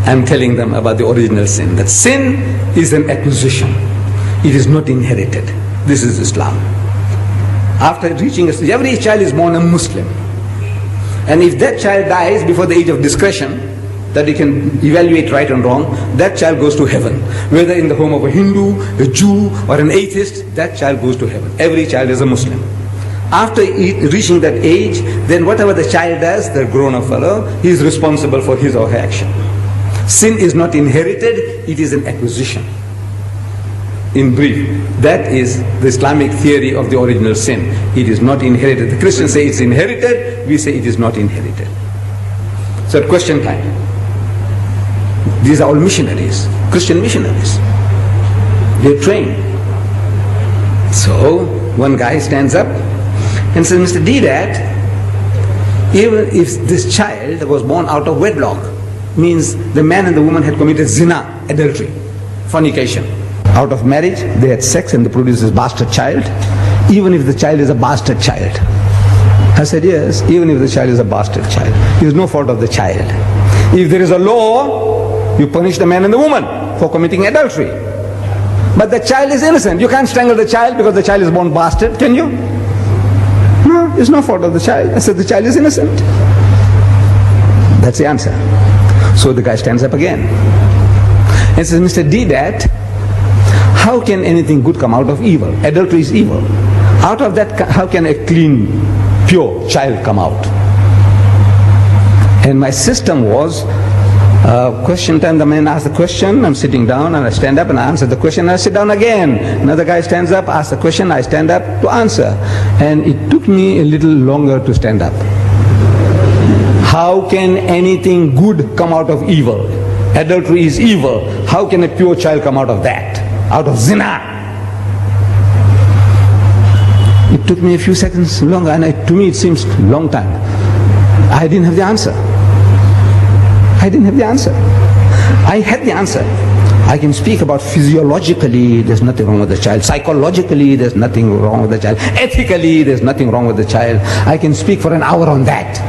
I'm telling them about the original sin. That sin is an acquisition. It is not inherited. This is Islam. After reaching every child is born a Muslim. And if that child dies before the age of discretion, that he can evaluate right and wrong, that child goes to heaven. Whether in the home of a Hindu, a Jew, or an atheist, that child goes to heaven. Every child is a Muslim. After reaching that age, then whatever the child does, the grown-up fellow, he is responsible for his or her action. Sin is not inherited, it is an acquisition. In brief, that is the Islamic theory of the original sin. It is not inherited. The Christians say it's inherited, we say it is not inherited. So at question time, these are all missionaries, Christian missionaries. They're trained. So one guy stands up and says, Mr. Deedat, even if this child was born out of wedlock, means the man and the woman had committed zina, adultery, fornication. Out of marriage, they had sex and they produced this bastard child, even if the child is a bastard child. I said, yes, even if the child is a bastard child. It is no fault of the child. If there is a law, you punish the man and the woman for committing adultery. But the child is innocent. You can't strangle the child because the child is born bastard, can you? No, it's no fault of the child. I said, the child is innocent. That's the answer. So the guy stands up again and says, Mr. Deedat, how can anything good come out of evil? Adultery is evil. Out of that, how can a clean, pure child come out? And my system was, question time, the man asks the question, I'm sitting down and I stand up and I answer the question and I sit down again. Another guy stands up, asks the question, I stand up to answer. And it took me a little longer to stand up. How can anything good come out of evil? Adultery is evil. How can a pure child come out of that? Out of zina? It took me a few seconds longer, and to me it seems a long time. I didn't have the answer. I didn't have the answer. I had the answer. I can speak about physiologically, there's nothing wrong with the child. Psychologically, there's nothing wrong with the child. Ethically, there's nothing wrong with the child. I can speak for an hour on that.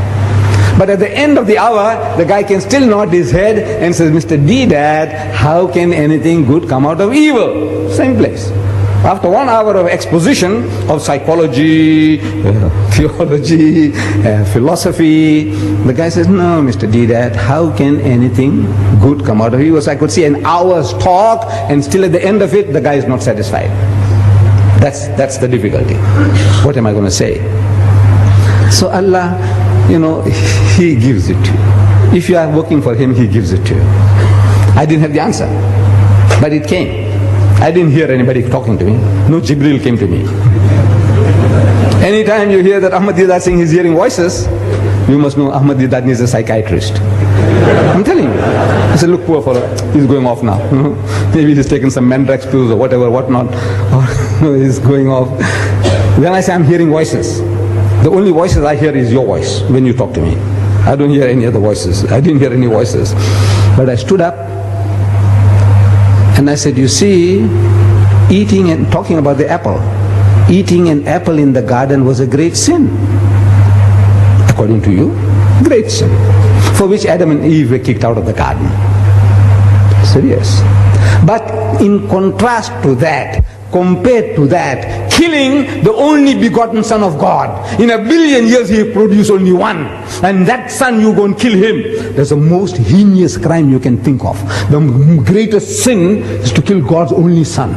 But at the end of the hour, the guy can still nod his head and says, Mr. Deedat, how can anything good come out of evil? Same place. After 1 hour of exposition of psychology, theology, philosophy, the guy says, no, Mr. Deedat, how can anything good come out of evil? So I could see an hour's talk, and still at the end of it, the guy is not satisfied. That's the difficulty. What am I going to say? So Allah, He gives it to you. If you are working for Him, He gives it to you. I didn't have the answer, but it came. I didn't hear anybody talking to me. No Jibril came to me. Anytime you hear that Ahmad Deedat saying he's hearing voices, you must know Ahmad Deedat needs a psychiatrist. I'm telling you. I said, look, poor fellow, he's going off now. Maybe he's taken some Mandrax pills or whatever, whatnot. Or he's going off. When I say I'm hearing voices, the only voices I hear is your voice when you talk to me. I don't hear any other voices. I didn't hear any voices. But I stood up and I said, you see, eating and talking about the apple, eating an apple in the garden was a great sin. According to you, great sin. For which Adam and Eve were kicked out of the garden. I said, yes. But in contrast to that, compared to that, killing the only begotten Son of God. In 1 billion years He produced only one. And that son, you go and kill him. That's the most heinous crime you can think of. The greatest sin is to kill God's only Son,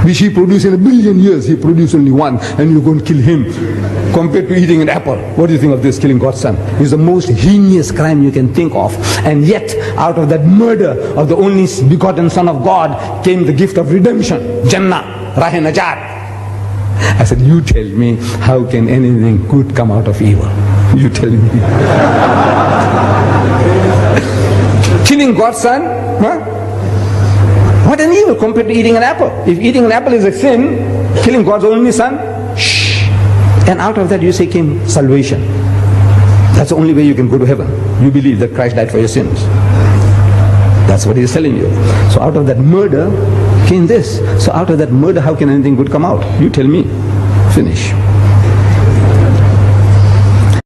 which He produced in 1 billion years. He produced only one, and you go and kill him. Compared to eating an apple, what do you think of this, killing God's Son? It's the most heinous crime you can think of. And yet, out of that murder of the only begotten Son of God came the gift of redemption, Jannah, Rahe Najat. I said, you tell me, how can anything good come out of evil? You tell me. Killing God's Son? Huh? What an evil compared to eating an apple. If eating an apple is a sin, killing God's only Son, shh. And out of that you say came salvation. That's the only way you can go to heaven. You believe that Christ died for your sins. That's what He is telling you. So out of that murder came this. So out of that murder, how can anything good come out? You tell me. Finish.